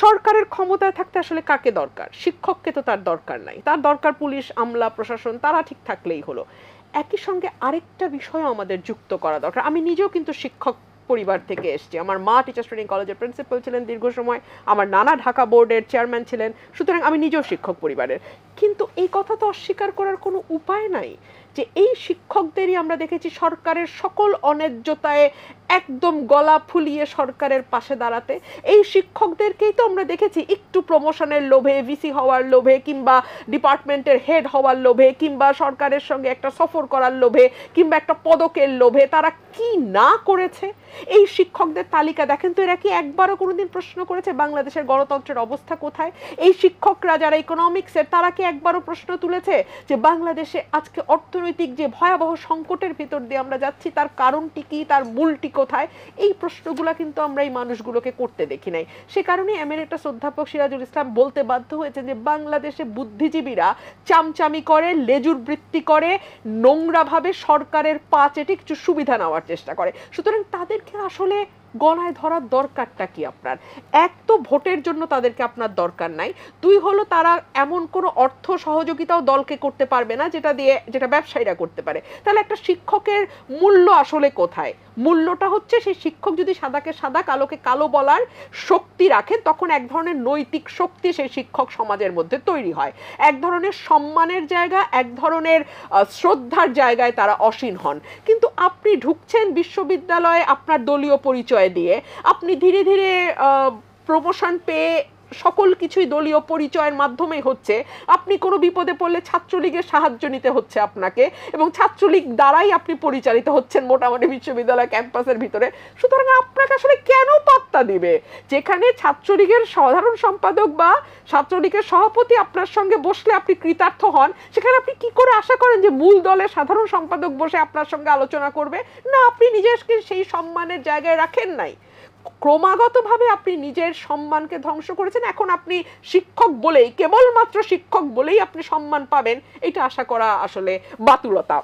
সরকারের ক্ষমতায় থাকতে আসলে কাকে দরকার? শিক্ষককে তো তার দরকার নাই, তার দরকার পুলিশ, আমলা, প্রশাসন, তারা ঠিক থাকলেই হলো। একই সঙ্গে আরেকটা বিষয়ও আমাদের যুক্ত করা দরকার। আমি নিজেও কিন্তু শিক্ষক পরিবার থেকে এসেছি। আমার মা টিচার্স ট্রেনিং কলেজের প্রিন্সিপাল ছিলেন দীর্ঘ সময়, আমার নানা ঢাকা বোর্ডের চেয়ারম্যান ছিলেন, সুতরাং আমি নিজেও শিক্ষক পরিবারের। কিন্তু এই কথা তো অস্বীকার করার কোনো উপায় নাই যে এই শিক্ষকদেরই আমরা দেখেছি সরকারের সকল অন্যায্যতায় একদম গলা ফুলিয়ে সরকারের পাশে দাঁড়াতে। এই শিক্ষকদেরকেই তো আমরা দেখেছি একটু প্রমোশনের লোভে, ভিসি হওয়ার লোভে, কিংবা ডিপার্টমেন্টের হেড হওয়ার লোভে, কিংবা সরকারের সঙ্গে একটা সফর করার লোভে, কিংবা একটা পদকের লোভে তারা কি না করেছে। এই শিক্ষকদের তালিকা দেখেন তো, এরা কি একবারও কোনোদিন প্রশ্ন করেছে বাংলাদেশের গণতন্ত্রের অবস্থা কোথায়? এই শিক্ষকরা যারা ইকোনমিক্সের, তারা কি একবারও প্রশ্ন তুলেছে যে বাংলাদেশে আজকে অর্থনৈতিক যে ভয়াবহ সংকটের ভিতর দিয়ে আমরা যাচ্ছি তার কারণটি কি, তার মূলটি কোথায়? এই প্রশ্নগুলো কিন্তু আমরা এই মানুষগুলোকে করতে দেখি নাই। সে কারণে এমেরিটাস অধ্যাপক সিরাজুল ইসলাম বলতে বাধ্য হয়েছে যে বাংলাদেশে বুদ্ধিজীবীরা চামচামি করে, লেজুর বৃত্তি করে, নোংরাভাবে সরকারের পা চেটে কিছু সুবিধা নেওয়ার চেষ্টা করে। সুতরাং তাদেরকে আসলে গণায় ধরার দরকারটা কি আপনার? এক তো ভোটের জন্য তাদেরকে আপনার দরকার নাই, দুই হলো তারা এমন কোনো অর্থ সহযোগিতাও দলকে করতে পারবে না যেটা ব্যবসায়ীরা করতে পারে। তাহলে একটা শিক্ষকের মূল্য আসলে কোথায়? মূল্যটা হচ্ছে সেই শিক্ষক যদি সাদাকে সাদা কালোকে কালো বলার শক্তি রাখেন, তখন এক ধরনের নৈতিক শক্তি সেই শিক্ষক সমাজের মধ্যে তৈরি হয়, এক ধরনের সম্মানের জায়গা, এক ধরনের শ্রদ্ধার জায়গায় তারা অসীন হন। কিন্তু আপনি ঢুকছেন বিশ্ববিদ্যালয়ে আপনার দলীয় পরিচয় দিয়ে, আপনি ধীরে ধীরে প্রমোশন পেয়ে সকল কিছুই দলীয় পরিচয়ের মাধ্যমেই হচ্ছে। আপনি কোনো বিপদে পড়লে ছাত্রলীগের সাহায্য নিতে হচ্ছে আপনাকে, এবং ছাত্রলীগ দ্বারাই আপনি পরিচালিত হচ্ছেন মোটামুটি বিশ্ববিদ্যালয় ক্যাম্পাসের ভিতরে। সুতরাং আপনাকে আসলে কেন পাত্তা দিবে? যেখানে ছাত্রলীগের সাধারণ সম্পাদক বা ছাত্রলীগের সভাপতি আপনার সঙ্গে বসলে আপনি কৃতার্থ হন, সেখানে আপনি কি করে আশা করেন যে মূল দলের সাধারণ সম্পাদক বসে আপনার সঙ্গে আলোচনা করবে? না, আপনি নিজেকে সেই সম্মানের জায়গায় রাখেন নাই, ক্রমাগতভাবে আপনি নিজের সম্মানকে ধ্বংস করেছেন। এখন আপনি শিক্ষক বলেই, কেবলমাত্র শিক্ষক বলেই আপনি সম্মান পাবেন, এটা আশা করা আসলে বাতুলতা।